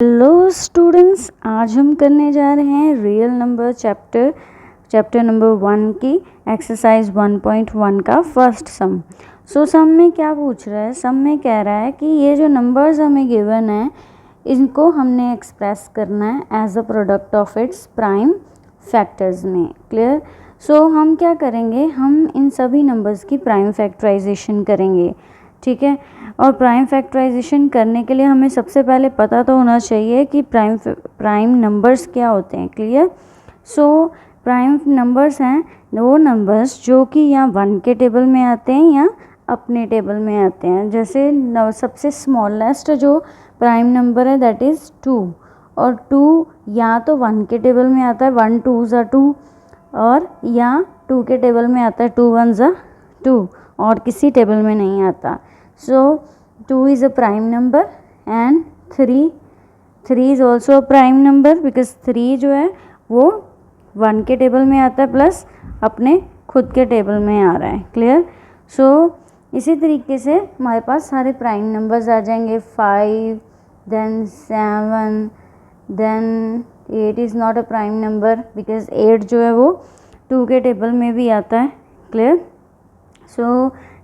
Hello students, आज हम करने जा रहे हैं रियल नंबर चैप्टर नंबर 1 की एक्सरसाइज 1.1 का फर्स्ट सम। सम में क्या पूछ रहा है? सम में कह रहा है कि ये जो नंबर्स हमें गिवन है इनको हमने एक्सप्रेस करना है as a product of its prime factors में। क्लियर? हम क्या करेंगे, हम इन सभी नंबर्स की प्राइम फैक्टराइजेशन करेंगे। ठीक है, और प्राइम फैक्टराइजेशन करने के लिए हमें सबसे पहले पता तो होना चाहिए कि प्राइम नंबर्स क्या होते हैं। क्लियर? प्राइम नंबर्स हैं वो नंबर्स जो कि या 1 के टेबल में आते हैं या अपने टेबल में आते हैं। जैसे सबसे स्मॉलेस्ट जो प्राइम नंबर है दैट इज़ 2, और 2 या तो 1 के टेबल में आता है, 1 2 ज़ा 2, और या 2 के टेबल में आता है, 2 1 ज़ा 2, और किसी टेबल में नहीं आता। 2 is a prime number and 3 is also a prime number because 3 जो है वो 1 के टेबल में आता है प्लस अपने खुद के टेबल में आ रहा है। क्लियर? इसी तरीके से हमारे पास सारे प्राइम नंबर्स आ जाएंगे। 5 then 7 then 8 is not a prime number because 8 जो है वो 2 के टेबल में भी आता है। क्लियर?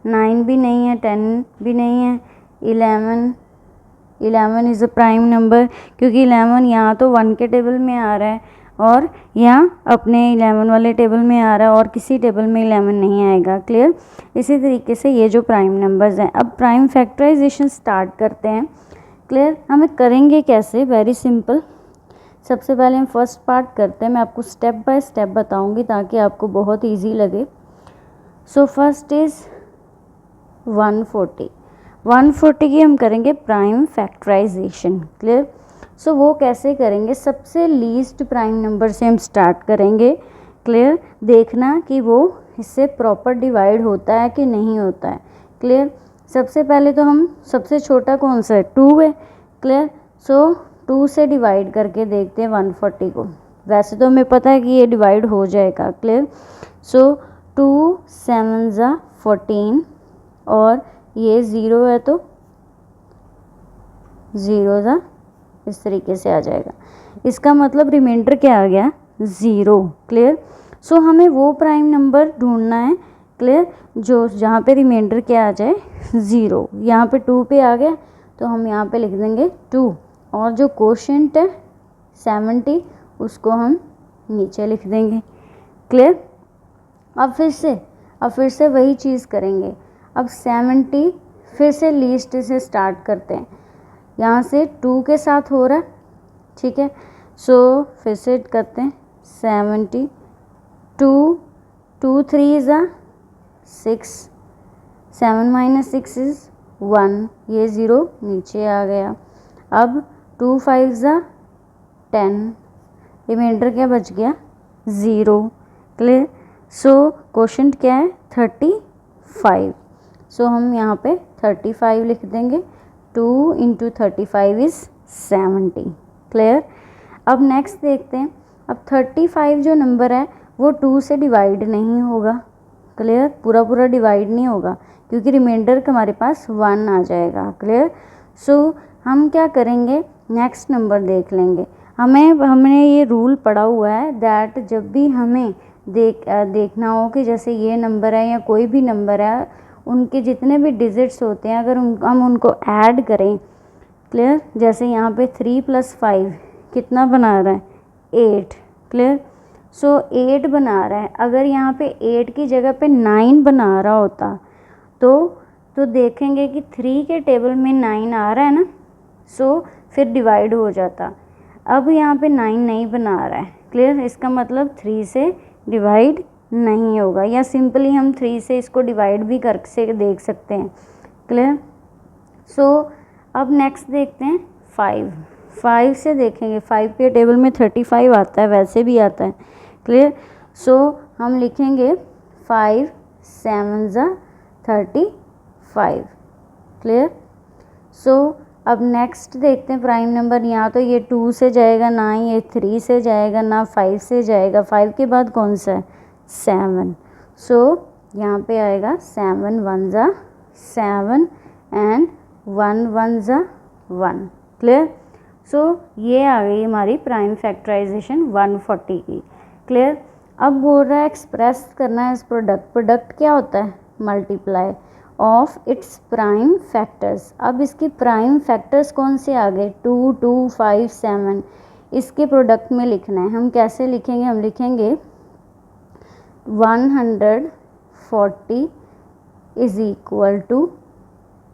9 भी नहीं है, 10 भी नहीं है, 11 इज़ अ प्राइम नंबर क्योंकि 11 यहाँ तो 1 के टेबल में आ रहा है और यहाँ अपने 11 वाले टेबल में आ रहा है और किसी टेबल में 11 नहीं आएगा। क्लियर? इसी तरीके से ये जो प्राइम नंबर्स हैं, अब प्राइम फैक्टराइजेशन स्टार्ट करते हैं। क्लियर? हमें करेंगे कैसे? Very simple. सबसे पहले हम फर्स्ट पार्ट करते हैं, मैं आपको स्टेप बाय स्टेप बताऊँगी ताकि आपको बहुत ईजी लगे। फर्स्ट इज़ 140 की हम करेंगे प्राइम फैक्टराइजेशन। क्लियर? वो कैसे करेंगे? सबसे लीस्ट प्राइम नंबर से हम स्टार्ट करेंगे। क्लियर? देखना कि वो इससे प्रॉपर डिवाइड होता है कि नहीं होता है। क्लियर? सबसे पहले तो हम सबसे छोटा कौन सा है? 2 है। क्लियर? 2 से डिवाइड करके देखते हैं 140 को। वैसे तो हमें पता है कि ये डिवाइड हो जाएगा। क्लियर? 2 7 ज़ा 14 और ये 0 है तो 0 ज़ा इस तरीके से आ जाएगा। इसका मतलब रिमाइंडर क्या आ गया? 0। क्लियर? हमें वो प्राइम नंबर ढूंढना है। क्लियर? जो जहाँ पे रिमाइंडर क्या आ जाए? 0। यहाँ पे 2 पे आ गया तो हम यहाँ पे लिख देंगे 2, और जो कोशेंट है 70 उसको हम नीचे लिख देंगे। क्लियर? अब फिर से वही चीज़ करेंगे। अब 70 फिर से लीस्ट से स्टार्ट करते हैं। यहाँ से 2 के साथ हो रहा है। ठीक है, फिर से करते हैं 70, 2 3 ज़ा 6, 7 माइनस 6 इज़ 1, ये 0 नीचे आ गया। अब 2 5 ज़ा 10, रिमाइंडर क्या बच गया? 0। क्लियर? क्वोशंट क्या है? 35। हम यहाँ पे 35 लिख देंगे। 2 इंटू 35 इज़ 70। क्लियर? अब नेक्स्ट देखते हैं। अब 35 जो नंबर है वो 2 से डिवाइड नहीं होगा। क्लियर? पूरा डिवाइड नहीं होगा क्योंकि रिमाइंडर हमारे पास 1 आ जाएगा। क्लियर? हम क्या करेंगे? नेक्स्ट नंबर देख लेंगे। हमने ये रूल पढ़ा हुआ है दैट जब भी हमें देखना हो कि जैसे ये नंबर है या कोई भी नंबर है, उनके जितने भी डिजिट्स होते हैं अगर हम उनको ऐड करें। क्लियर? जैसे यहाँ पे 3 + 5 कितना बना रहा है? 8। क्लियर? 8 बना रहा है। अगर यहाँ पे 8 की जगह पे 9 बना रहा होता तो देखेंगे कि 3 के टेबल में 9 आ रहा है ना, फिर डिवाइड हो जाता। अब यहाँ पे 9 नहीं बना रहा है। क्लियर? इसका मतलब 3 से डिवाइड नहीं होगा, या सिंपली हम 3 से इसको डिवाइड भी कर से देख सकते हैं। क्लियर? अब नेक्स्ट देखते हैं 5 से देखेंगे। 5 के टेबल में 35 आता है, वैसे भी आता है। क्लियर? हम लिखेंगे 5 7 ज़ा 35। क्लियर? अब नेक्स्ट देखते हैं प्राइम नंबर। यहाँ तो ये 2 से जाएगा ना, ये 3 से जाएगा ना, 5 से जाएगा। 5 के बाद कौन सा है? 7। यहाँ पे आएगा 7 1 ज़ा 7 एंड 1 1 ज़ा 1। क्लियर? सो ये आ गई हमारी प्राइम फैक्टराइजेशन 140 की। क्लियर। अब बोल रहा है एक्सप्रेस करना है इस प्रोडक्ट। प्रोडक्ट क्या होता है? Multiply of its prime factors. अब इसके प्राइम फैक्टर्स कौन से आ गए? 2, 2, 5, 7। इसके प्रोडक्ट में लिखना है। हम कैसे लिखेंगे? हम लिखेंगे 140 is equal to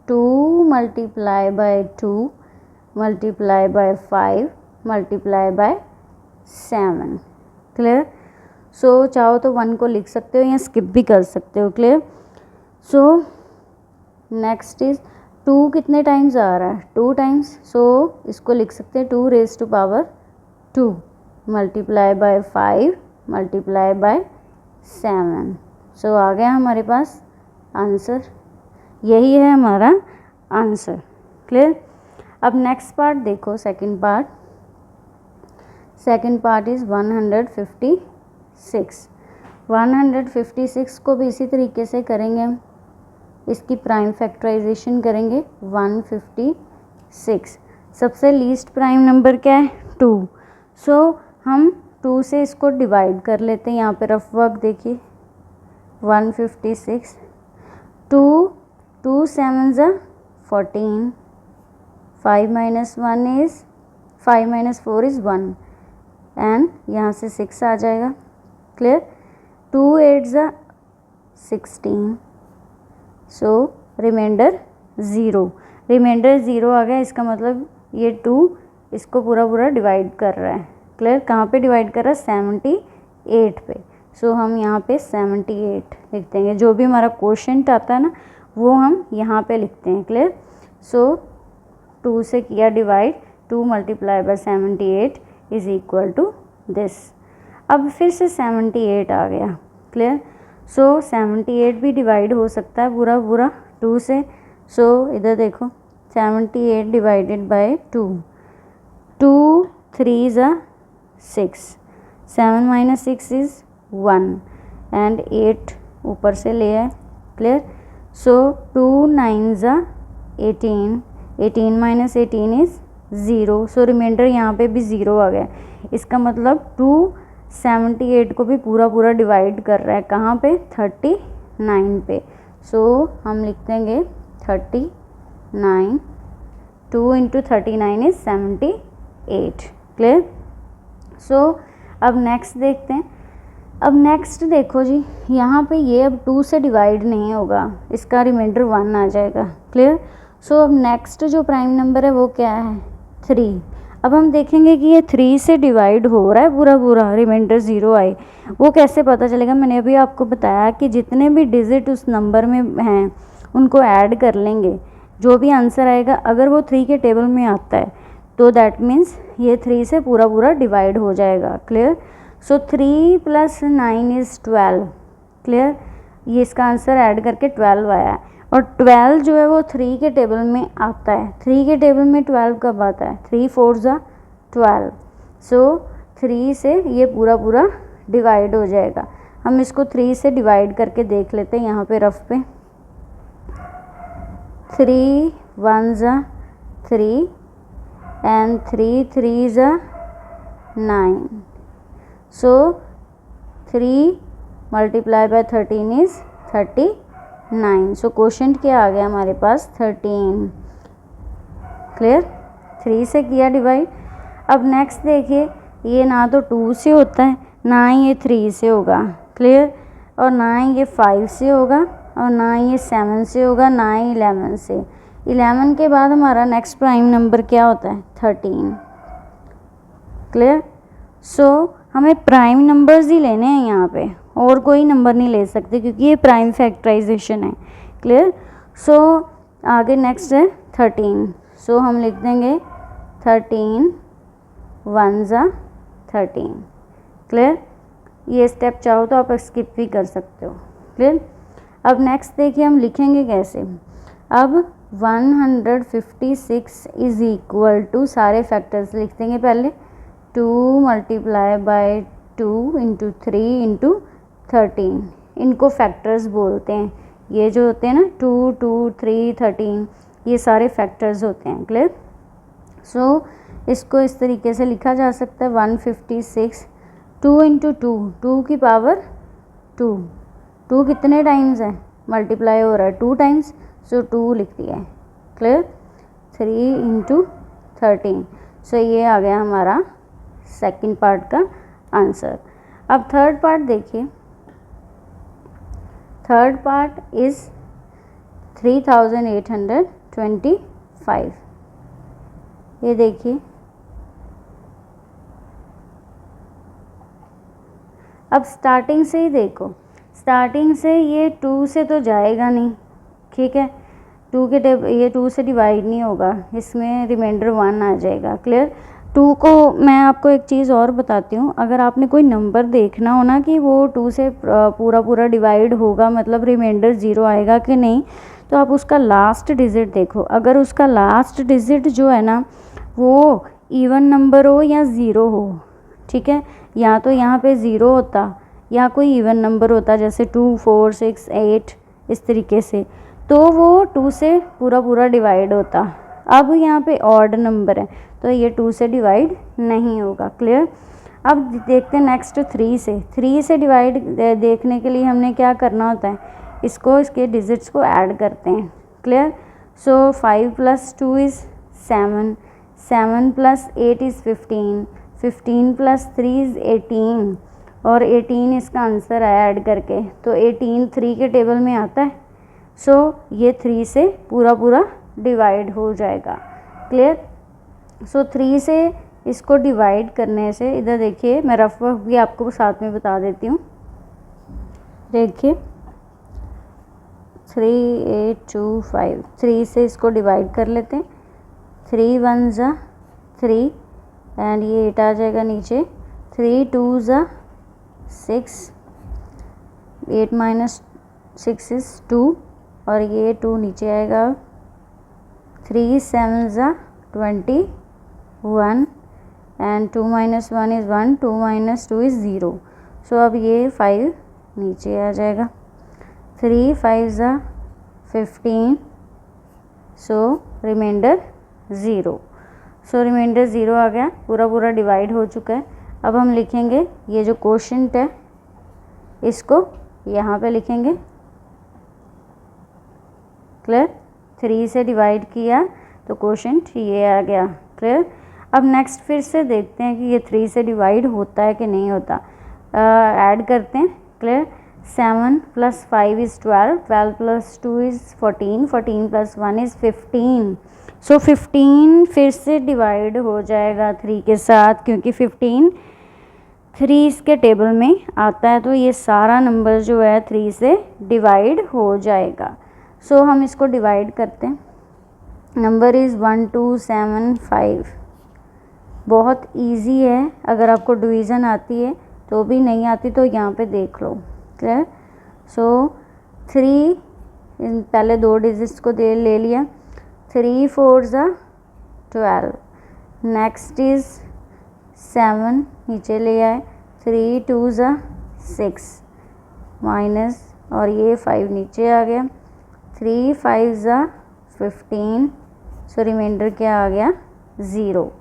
2 multiply by 2 multiply by 5 multiply by 7। Clear. So चाहो तो 1 को लिख सकते हो या स्किप भी कर सकते हो। क्लियर। सो नेक्स्ट इज 2 कितने टाइम्स आ रहा है? 2 टाइम्स। सो इसको लिख सकते हैं 2 raise to power 2 multiply by 5 multiply by 7। So आ गया हमारे पास आंसर। यही है हमारा आंसर। क्लियर। अब नेक्स्ट पार्ट देखो, second part. Second part is 156। 156 को भी इसी तरीके से करेंगे हम। इसकी प्राइम फैक्टराइजेशन करेंगे 156। सबसे लीस्ट प्राइम नंबर क्या है? 2। सो हम 2 से इसको डिवाइड कर लेते हैं। यहाँ पे रफ वर्क देखिए 156 2 7 ज़ा 14 5 minus 1 is 5 minus 4 is 1 and यहाँ से 6 आ जाएगा। क्लियर। 2 8 ज़ा 16। सो रिमाइंडर 0। रिमाइंडर 0 आ गया। इसका मतलब ये 2 इसको पूरा डिवाइड कर रहा है। क्लियर। कहाँ पे डिवाइड कर रहा है? 78 पे। सो हम यहाँ पे 78 लिख देंगे। जो भी हमारा क्वोशंट आता है ना वो हम यहाँ पे लिखते हैं। क्लियर। सो 2 से किया divide, 2 multiply by 78 is equal to this. अब फिर से 78 आ गया। क्लियर। सो 78 भी डिवाइड हो सकता है पूरा 2 से। सो इधर देखो 78 डिवाइडेड बाय 2 2 3 ज़ा 6 7 माइनस 6 इज़ 1 एंड 8 ऊपर से ले आए। क्लियर। सो 2 9 ज़ा 18 18 माइनस 18 इज़ 0। सो रिमाइंडर यहाँ पे भी 0 आ गया। इसका मतलब 2 78 को भी पूरा डिवाइड कर रहा है। कहाँ पे? 39 पे। सो हम लिख देंगे 39। 2 इंटू 39 इज़ 78। क्लियर। सो अब नेक्स्ट देखते हैं। अब नेक्स्ट देखो जी, यहाँ पे ये अब 2 से डिवाइड नहीं होगा, इसका रिमाइंडर 1 आ जाएगा। क्लियर। सो अब नेक्स्ट जो प्राइम नंबर है वो क्या है? 3। अब हम देखेंगे कि ये 3 से डिवाइड हो रहा है पूरा रिमाइंडर 0 आए। वो कैसे पता चलेगा? मैंने अभी आपको बताया कि जितने भी डिजिट उस नंबर में हैं उनको ऐड कर लेंगे। जो भी आंसर आएगा अगर वो 3 के टेबल में आता है तो दैट मीन्स ये 3 से पूरा डिवाइड हो जाएगा। क्लियर। So 3 + 9 is 12। क्लियर। ये इसका आंसर ऐड करके 12 आया है और 12 जो है वो 3 के टेबल में आता है। 3 के टेबल में 12 कब आता है? 3 4 ज़ा 12। सो 3 से ये पूरा डिवाइड हो जाएगा। हम इसको 3 से डिवाइड करके देख लेते हैं। यहाँ पे रफ पे 3 1 ज़ा 3 एंड 3 3 ज़ा 9। सो 3 multiply by 13 is 39। So quotient क्या आ गया हमारे पास? 13। क्लियर। 3 से किया डिवाइड। अब नेक्स्ट देखिए, ये ना तो 2 से होता है ना ही ये 3 से होगा। क्लियर। और ना ही ये 5 से होगा और ना ही ये 7 से होगा, ना ही 11 से। 11 के बाद हमारा नेक्स्ट प्राइम नंबर क्या होता है? 13। क्लियर। सो हमें प्राइम नंबर्स ही लेने हैं यहाँ पे, और कोई नंबर नहीं ले सकते क्योंकि ये प्राइम फैक्टराइजेशन है। क्लियर। सो आगे नेक्स्ट है 13। सो हम लिख देंगे 13 1 ज़ा 13। क्लियर। ये स्टेप चाहो तो आप स्किप भी कर सकते हो। क्लियर। अब नेक्स्ट देखिए हम लिखेंगे कैसे। अब 156 इज़ इक्वल टू सारे फैक्टर्स लिख देंगे पहले। 2 मल्टीप्लाई बाय 2 इंटू 3 इंटू 13। इनको फैक्टर्स बोलते हैं। ये जो होते हैं ना 2 2 3 13 ये सारे फैक्टर्स होते हैं। क्लियर। सो इसको इस तरीके से लिखा जा सकता है 156 2 इंटू 2 की पावर 2 कितने टाइम्स है, मल्टीप्लाई हो रहा है 2 टाइम्स, सो 2 लिख दिया है। क्लियर। 3 इंटू 13, सो ये आ गया हमारा सेकंड पार्ट का आंसर। अब थर्ड पार्ट देखिए। Third part is 3825। ये देखिए, अब स्टार्टिंग से ही देखो, स्टार्टिंग से ये 2 से तो जाएगा नहीं, ठीक है, 2 के ये 2 से डिवाइड नहीं होगा, इसमें रिमाइंडर 1 आ जाएगा। क्लियर। 2 को मैं आपको एक चीज़ और बताती हूँ, अगर आपने कोई नंबर देखना हो ना कि वो 2 से पूरा डिवाइड होगा, मतलब रिमाइंडर 0 आएगा कि नहीं, तो आप उसका लास्ट डिजिट देखो। अगर उसका लास्ट डिजिट जो है ना वो इवन नंबर हो या 0 हो, ठीक है, या तो यहाँ पे 0 होता या कोई इवन नंबर होता, जैसे 2 4 6 8 इस तरीके से, तो वो 2 से पूरा डिवाइड होता। अब यहाँ पे ऑड नंबर है तो ये 2 से डिवाइड नहीं होगा। क्लियर। अब देखते हैं नेक्स्ट 3 से डिवाइड देखने के लिए हमने क्या करना होता है, इसके डिजिट्स को ऐड करते हैं। Clear. So 5 + 2 is 7, 7 + 8 is 15, 15 + 3 is 18, और 18 इसका आंसर है ऐड करके, तो 18 3 के टेबल में आता है। सो ये 3 से पूरा डिवाइड हो जाएगा। क्लियर। सो 3 से इसको डिवाइड करने से, इधर देखिए मैं रफ वर्क भी आपको साथ में बता देती हूँ। देखिए 3 8 2 5, 3 से इसको डिवाइड कर लेते हैं। 3 1 ज़ा 3 एंड ये 8 आ जाएगा नीचे। 3 2 ज़ा 6, 8 - 6 इज़ 2, और ये 2 नीचे आएगा। 3 7 ज़ा 21 एंड 2 - 1 इज़ 1, 2 - 2 इज़ 0, सो अब ये 5 नीचे आ जाएगा। 3 5 ज़ा 15, सो रिमाइंडर 0, सो रिमाइंडर 0 आ गया, पूरा डिवाइड हो चुका है। अब हम लिखेंगे ये जो क्वोशंट है इसको यहाँ पे लिखेंगे। क्लियर। 3 से डिवाइड किया तो क्वोशंट ये आ गया। क्लियर। अब नेक्स्ट फिर से देखते हैं कि ये 3 से डिवाइड होता है कि नहीं होता, ऐड करते हैं। क्लियर। 7 + 5 इज़ 12, 12 + 2 इज़ 14, 14 + 1 इज़ 15, सो 15 फिर से डिवाइड हो जाएगा 3 के साथ, क्योंकि 15 3 इसके टेबल में आता है, तो ये सारा नंबर जो है 3 से डिवाइड हो जाएगा। सो हम इसको डिवाइड करते हैं। Number is 1275। बहुत इजी है, अगर आपको डिवीज़न आती है तो भी, नहीं आती तो यहाँ पे देख लो। क्लियर। सो 3 पहले 2 डिजिट्स को ले लिया। 3 4 ज़ा 12, नेक्स्ट इज़ 7 नीचे ले आए। 3 2 ज़ा 6 माइनस, और ये 5 नीचे आ गया। 3 5 ज़ा 15, सो रिमाइंडर क्या आ गया 0,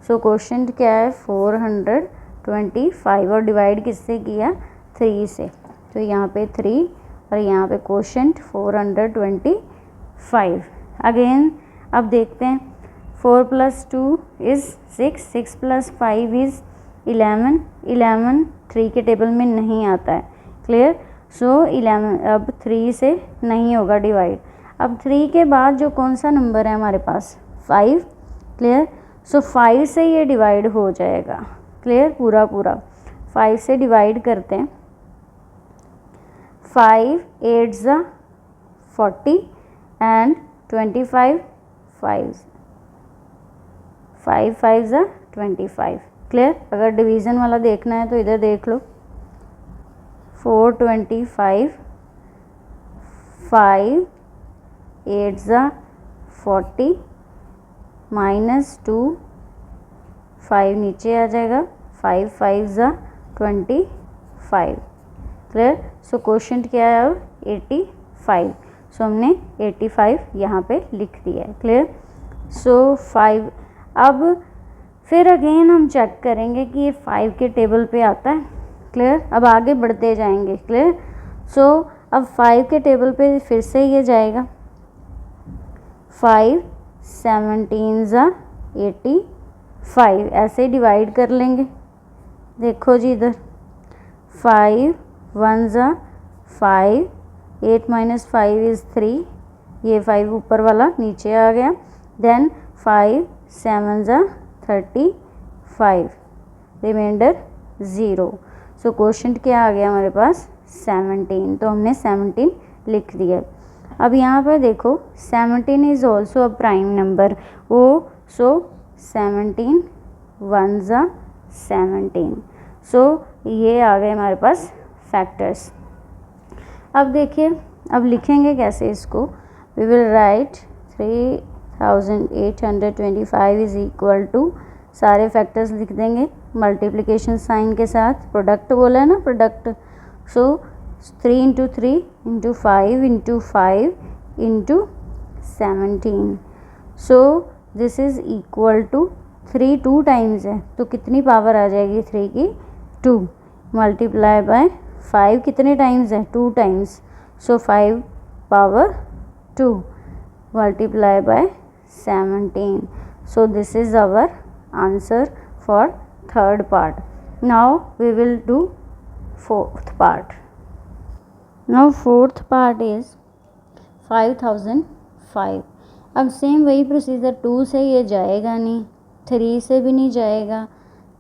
सो क्वोशंट क्या है 425, और डिवाइड किससे किया 3 से, तो यहाँ पे 3 और यहाँ पे क्वोशंट 425। अगेन अब देखते हैं 4 + 2 इज़ 6, 6 + 5 इज़ 11, 11 3 के टेबल में नहीं आता है। क्लियर। सो 11 अब 3 से नहीं होगा डिवाइड। अब 3 के बाद जो कौन सा नंबर है हमारे पास 5। क्लियर। सो 5 से ये डिवाइड हो जाएगा। क्लियर। पूरा 5 से डिवाइड करते हैं। 5 8 ज़ा 40 एंड 25 5 5 ज़ा 25। क्लियर। अगर डिवीज़न वाला देखना है तो इधर देख लो। 425, 5 8 ज़ा 40 -2 5 नीचे आ जाएगा। 5 5 ज़ा 25। क्लियर। सो क्वोशंट क्या है अब 85, सो हमने 85 यहाँ पे लिख दिया है। क्लियर। सो 5 अब फिर अगेन हम चेक करेंगे कि ये 5 के टेबल पे आता है। क्लियर, अब आगे बढ़ते जाएंगे। क्लियर, सो अब 5 के टेबल पे फिर से ये जाएगा। 5 17 ज़ा 85, ऐसे डिवाइड कर लेंगे। देखो जी इधर 5 1 ज़ा 5, 8 - 5 इज़ 3, ये 5 ऊपर वाला नीचे आ गया। देन 5 7 ज़ा 35, रिमाइंडर 0। सो क्वोशंट क्या आ गया हमारे पास 17, तो हमने 17 लिख दिया। अब यहाँ पर देखो 17 is also a prime number, वो सो 17 1 ज़ा 17। सो ये आ गए हमारे पास फैक्टर्स। अब देखिए अब लिखेंगे कैसे इसको। We will write 3825 is equal to, सारे फैक्टर्स लिख देंगे मल्टीप्लिकेशन साइन के साथ। प्रोडक्ट बोला है ना, product. So 3 × 3 × 5 × 5 × 17। So this is equal to 3 2 times है, तो कितनी पावर आ जाएगी 3 की 2, मल्टीप्लाई बाय 5 कितने टाइम्स है 2 times, so 5 power 2 multiply by 17। So this is our answer for third part. Now we will do fourth part. Now fourth part is 5005। अब same वही procedure, 2 से ये जाएगा नहीं, 3 से भी नहीं जाएगा।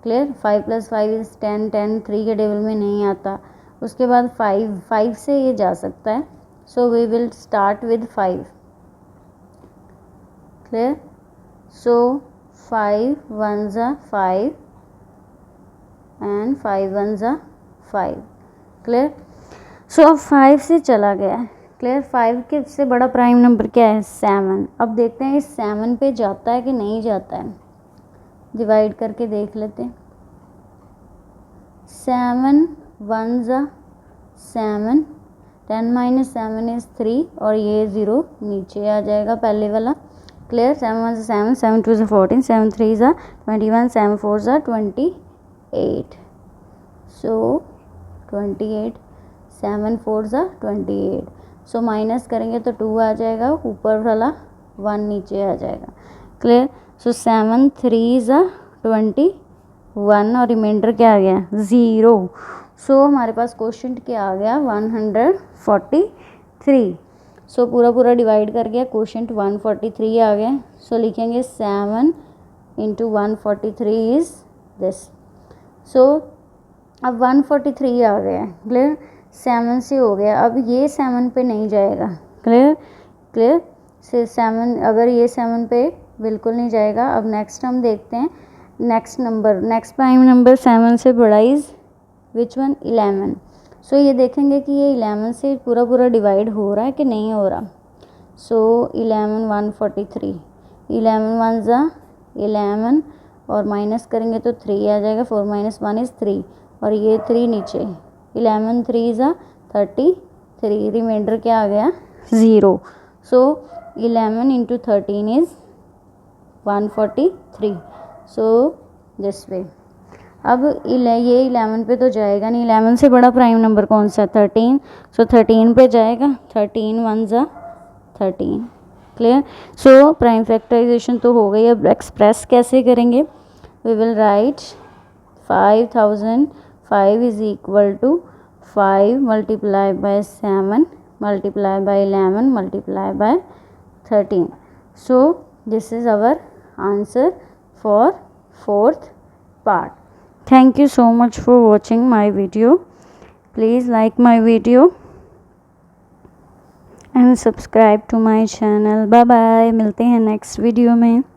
क्लियर, 5 + 5 इज़ 10, 10 3 के टेबल में नहीं आता। उसके बाद 5 से ये जा सकता है। So we will start with 5। Clear, so 5 1 ज़ा 5 एंड 5 1 ज़ा 5। क्लियर, सो अब 5 से चला गया। क्लियर, 5 के से बड़ा प्राइम नंबर क्या है 7। अब देखते हैं इस 7 पे जाता है कि नहीं जाता है, डिवाइड करके देख लेते हैं। 7 1 ज़ा 7, 10 - 7 इज़ 3, और ये 0 नीचे आ जाएगा पहले वाला। क्लियर, 7 1 ज़ा 7, 7 2 ज़ा 14, 7 3 ज़ा 21, 7 4 ज़ा 28। सो 28, 7 4 ज़ा 28। सो माइनस करेंगे तो 2 आ जाएगा, ऊपर वाला 1 नीचे आ जाएगा। क्लियर, सो 7 3 ज़ा 21, और रिमाइंडर क्या आ गया 0। सो हमारे पास क्वोशंट क्या आ गया 143। सो पूरा डिवाइड कर गया, क्वोशंट 143 आ गया। सो लिखेंगे 7 × 143 इज़ दिस। सो अब 143 आ गया। क्लियर, 7 से हो गया, अब ये 7 पे नहीं जाएगा। क्लियर, क्लियर से 7, अगर ये 7 पे बिल्कुल नहीं जाएगा। अब नेक्स्ट हम देखते हैं next number, next prime number 7 से बड़ा इज़ विच वन 11। सो ये देखेंगे कि ये 11 से पूरा डिवाइड हो रहा है कि नहीं हो रहा। सो 11 143, 11 1 ज़ा 11, और माइनस करेंगे तो 3 आ जाएगा। 4 - 1 इज़ 3, और ये 3 नीचे। 11 3 ज़ा 33, रिमाइंडर क्या आ गया 0। सो 11 × 13 इज़ 143। So this way. अब ये 11 पे तो जाएगा नहीं, 11 से बड़ा प्राइम नंबर कौन सा 13। सो 13 पे जाएगा, 13 1 ज़ा 13। क्लियर, सो प्राइम फैक्टराइजेशन तो हो गई। अब एक्सप्रेस कैसे करेंगे। We will write 5005 is equal to 5 multiply by 7 multiply by 11 multiply by 13। So this is our answer for fourth part. Thank you so much for watching my video. Please like my video and subscribe to my channel. Bye bye, मिलते हैं next video में।